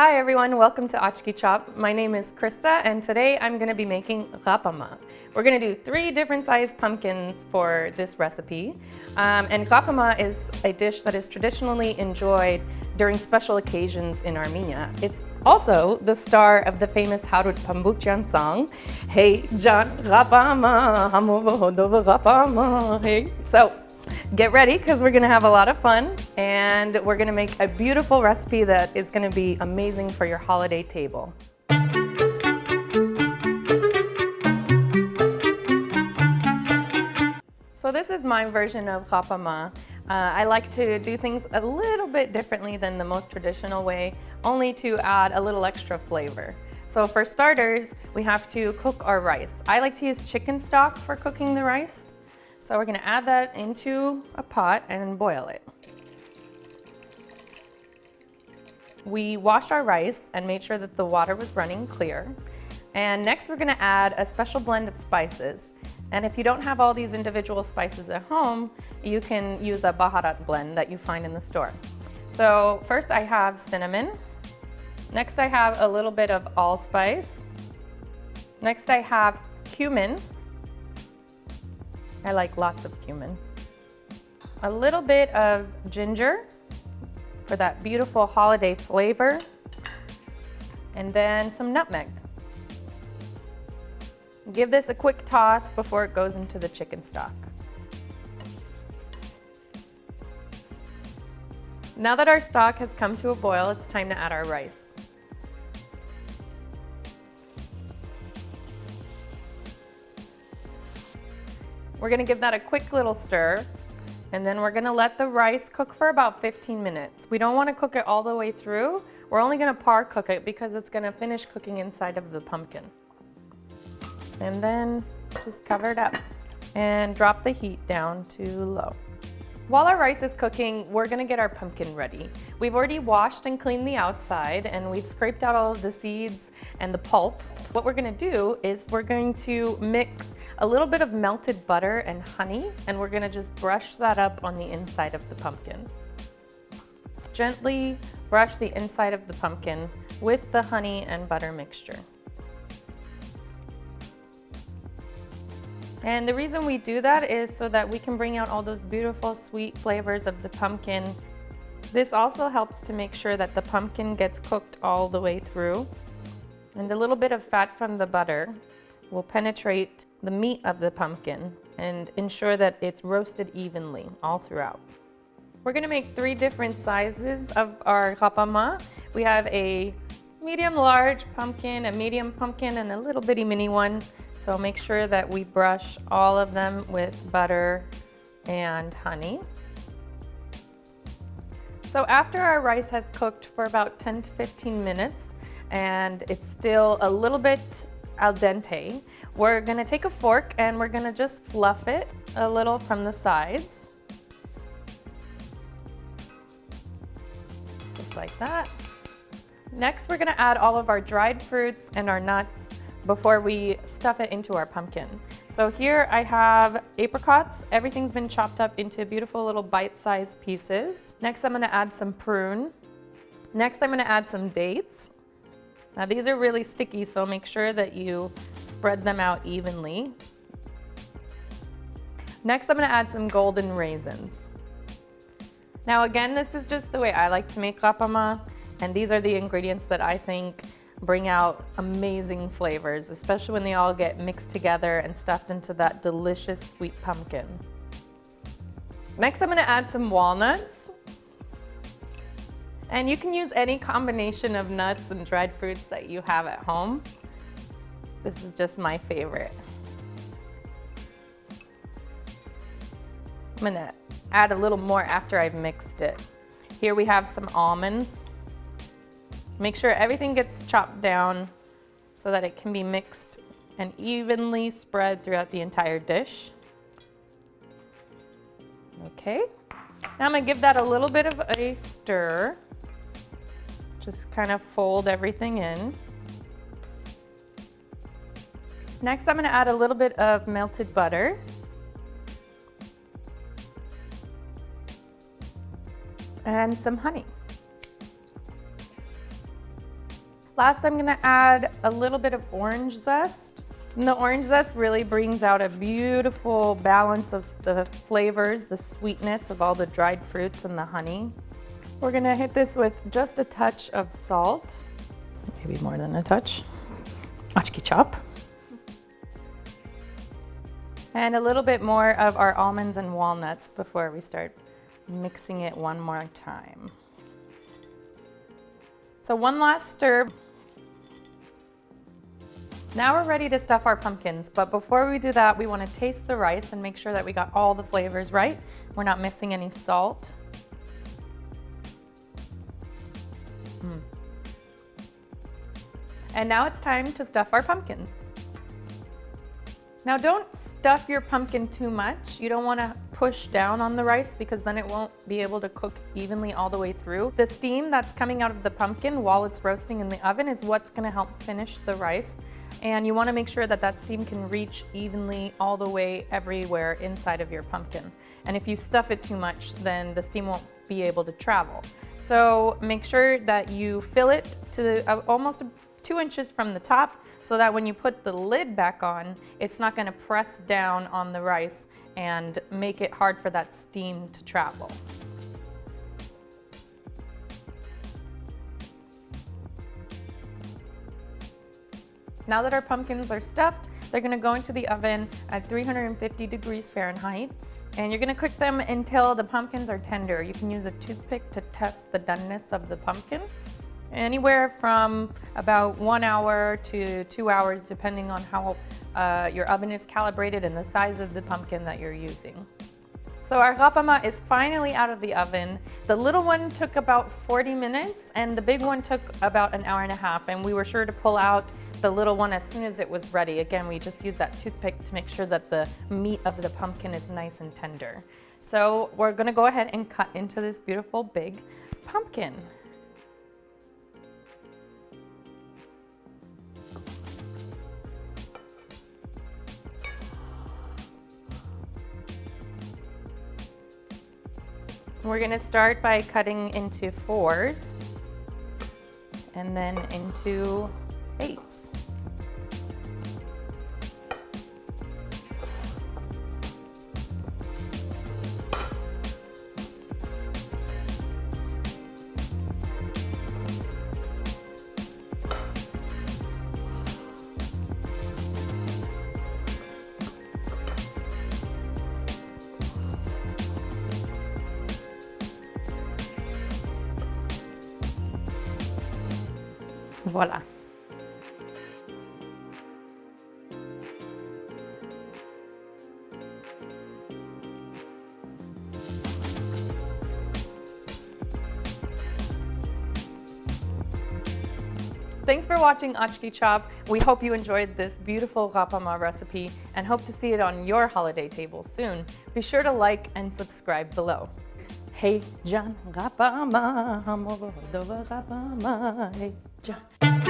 Hi everyone, welcome to Achki Chop. My name is Krista and today I'm going to be making ghapama. We're going to do 3 different sized pumpkins for this recipe. And ghapama is a dish that is traditionally enjoyed during special occasions in Armenia. It's also the star of the famous Harout Pamboukjian song, Hey Jan Ghapama, Ghapama, hey. So get ready because we're going to have a lot of fun and we're going to make a beautiful recipe that is going to be amazing for your holiday table. So this is my version of ghapama. I like to do things a little bit differently than the most traditional way, only to add a little extra flavor. So for starters, we have to cook our rice. I like to use chicken stock for cooking the rice. So we're going to add that into a pot and boil it. We washed our rice and made sure that the water was running clear. And next we're going to add a special blend of spices. And if you don't have all these individual spices at home, you can use a baharat blend that you find in the store. So first I have cinnamon. Next I have a little bit of allspice. Next I have cumin. I like lots of cumin. A little bit of ginger for that beautiful holiday flavor. And then some nutmeg. Give this a quick toss before it goes into the chicken stock. Now that our stock has come to a boil, it's time to add our rice. We're going to give that a quick little stir, and then we're going to let the rice cook for about 15 minutes. We don't want to cook it all the way through. We're only going to par cook it because it's going to finish cooking inside of the pumpkin. And then just cover it up and drop the heat down to low. While our rice is cooking, we're going to get our pumpkin ready. We've already washed and cleaned the outside and we've scraped out all of the seeds and the pulp. What we're going to do is we're going to mix a little bit of melted butter and honey, and we're going to just brush that up on the inside of the pumpkin. Gently brush the inside of the pumpkin with the honey and butter mixture. And the reason we do that is so that we can bring out all those beautiful sweet flavors of the pumpkin. This also helps to make sure that the pumpkin gets cooked all the way through. And a little bit of fat from the butter will penetrate the meat of the pumpkin and ensure that it's roasted evenly all throughout. We're going to make 3 different sizes of our ghapama. We have a medium large pumpkin, a medium pumpkin, and a little bitty mini one. So make sure that we brush all of them with butter and honey. So after our rice has cooked for about 10 to 15 minutes and it's still a little bit al dente, we're going to take a fork and we're going to just fluff it a little from the sides. Just like that. Next, we're going to add all of our dried fruits and our nuts before we stuff it into our pumpkin. So here I have apricots. Everything's been chopped up into beautiful little bite-sized pieces. Next, I'm going to add some prune. Next, I'm going to add some dates. Now these are really sticky, so make sure that you spread them out evenly. Next, I'm going to add some golden raisins. Now again, this is just the way I like to make ghapama. And these are the ingredients that I think bring out amazing flavors, especially when they all get mixed together and stuffed into that delicious sweet pumpkin. Next, I'm going to add some walnuts. And you can use any combination of nuts and dried fruits that you have at home. This is just my favorite. I'm going to add a little more after I've mixed it. Here we have some almonds. Make sure everything gets chopped down so that it can be mixed and evenly spread throughout the entire dish. Okay, now I'm going to give that a little bit of a stir. Just kind of fold everything in. Next, I'm going to add a little bit of melted butter. And some honey. Last, I'm gonna add a little bit of orange zest. And the orange zest really brings out a beautiful balance of the flavors, the sweetness of all the dried fruits and the honey. We're gonna hit this with just a touch of salt, maybe more than a touch, achki chop. And a little bit more of our almonds and walnuts before we start mixing it one more time. So one last stir. Now we're ready to stuff our pumpkins, but before we do that, we want to taste the rice and make sure that we got all the flavors right. We're not missing any salt. And now it's time to stuff our pumpkins. Now don't stuff your pumpkin too much. You don't want to push down on the rice because then it won't be able to cook evenly all the way through. The steam that's coming out of the pumpkin while it's roasting in the oven is what's going to help finish the rice. And you want to make sure that that steam can reach evenly all the way everywhere inside of your pumpkin. And if you stuff it too much, then the steam won't be able to travel. So make sure that you fill it to almost 2 inches from the top so that when you put the lid back on, it's not going to press down on the rice and make it hard for that steam to travel. Now that our pumpkins are stuffed, they're going to go into the oven at 350 degrees Fahrenheit. And you're going to cook them until the pumpkins are tender. You can use a toothpick to test the doneness of the pumpkin. Anywhere from about 1 hour to 2 hours, depending on how your oven is calibrated and the size of the pumpkin that you're using. So our ghapama is finally out of the oven. The little one took about 40 minutes and the big one took about an hour and a half, and we were sure to pull out the little one as soon as it was ready. Again, we just use that toothpick to make sure that the meat of the pumpkin is nice and tender. So we're gonna go ahead and cut into this beautiful big pumpkin. We're gonna start by cutting into 4s and then into 8s. Voila. Thanks for watching Achki Chop. We hope you enjoyed this beautiful ghapama recipe and hope to see it on your holiday table soon. Be sure to like and subscribe below. Hey Jan Ghapama, hey Jan.